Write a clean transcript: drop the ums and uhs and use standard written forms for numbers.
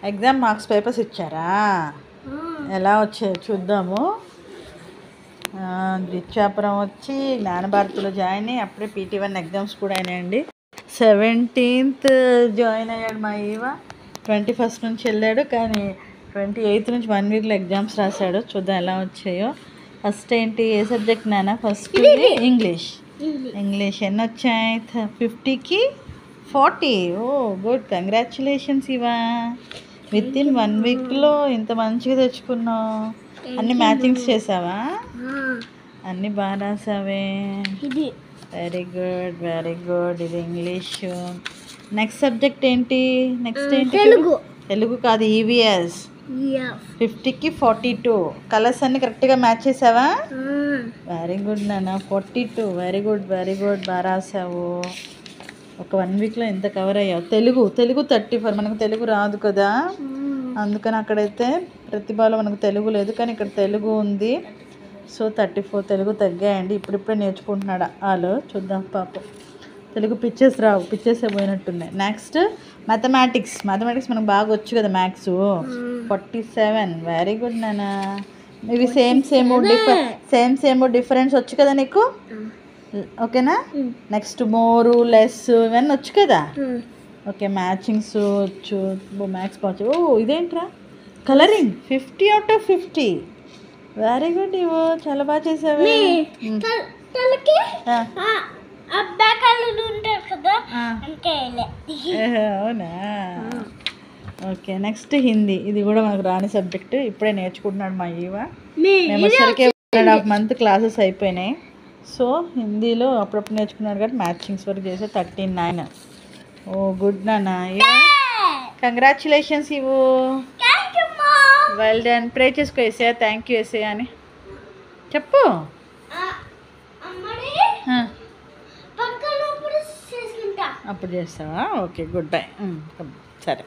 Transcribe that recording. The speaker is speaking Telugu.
ఎగ్జామ్ మార్క్స్ పేపర్స్ ఇచ్చారా? ఎలా వచ్చాయో చూద్దాము. ద్విచాపురం వచ్చి జ్ఞానభారతిలో జాయిన్ అయ్యి అప్పుడే PT1 ఎగ్జామ్స్ కూడా అయినాయండి. 17th జాయిన్ అయ్యాడు మా ఈవ. 21st నుంచి వెళ్ళాడు, కానీ 28th నుంచి 1 వీక్లో ఎగ్జామ్స్ రాశాడు. చూద్దాం ఎలా వచ్చాయో. ఫస్ట్ ఏంటి, ఏ సబ్జెక్ట్ నాన్న? First English. ఇంగ్లీష్ ఎన్ని వచ్చాయి? 50కి 40. ఓ గుడ్, కంగ్రాచులేషన్స్ ఇవా. విత్ ఇన్ 1 వీక్లో ఇంత మంచిగా తెచ్చుకున్నావు. అన్ని మ్యాచింగ్స్ చేసావా? అన్నీ బాగా రాసావే. Very good, very good. ఇది ఇంగ్లీష్. నెక్స్ట్ సబ్జెక్ట్ ఏంటి? నెక్స్ట్ ఏంటి? తెలుగు కాదు, EVS. 50కి 42. కలర్స్ అన్ని కరెక్ట్గా మ్యాచ్ చేసావా? వెరీ గుడ్ నాన్న. 42. Very good, very good. బాగా రాసావు. ఒక 1 వీక్లో ఎంత కవర్ అయ్యావు. తెలుగు 34. మనకు తెలుగు రాదు కదా, అందుకని అక్కడైతే ప్రతిభలో మనకు తెలుగు లేదు, కానీ ఇక్కడ తెలుగు ఉంది. సో 34 తెలుగు తగ్గాయండి. ఇప్పుడిప్పుడే నేర్చుకుంటున్నాడు వాళ్ళు. చూద్దాం పాపం. తెలుగు పిక్చర్స్ రావు, పిక్చర్స్ పోయినట్టున్నాయి. నెక్స్ట్ మ్యాథమెటిక్స్ మనకు బాగా వచ్చు కదా, మ్యాథ్స్. 47. వెరీ గుడ్ నాన్న. ఇవి సేమ్ డిఫరెన్స్ వచ్చు కదా నీకు, ఓకేనా? నెక్స్ట్ మోరు, లెస్ ఇవన్నీ వచ్చు కదా. ఓకే, మ్యాచింగ్స్ వచ్చు, మ్యాథ్స్ వచ్చు. ఓ ఇదేంట్రా, colouring. 50 out of 50. Very good. ఇవో చాలా బాగా చేసావే. అవునా? Okay, next Hindi. ఇది కూడా మనకు రాని సబ్జెక్ట్, ఇప్పుడే నేర్చుకుంటున్నాడు మా ఈవ. మేము వచ్చేసరికి 1.5 month క్లాసెస్ అయిపోయినాయి. సో హిందీలో అప్పుడప్పుడు నేర్చుకున్నాడు కాబట్టి మ్యాచింగ్స్ వరకు చేసే 39. ఓ గుడ్ నాన్న. కంగ్రాచులేషన్స్ ఇవ్వు. Well done. ప్రే చేసుకో వేసే, థ్యాంక్ యూ వేసే అని చెప్పు. అప్పుడు చేస్తావా? Okay, good bye. సరే.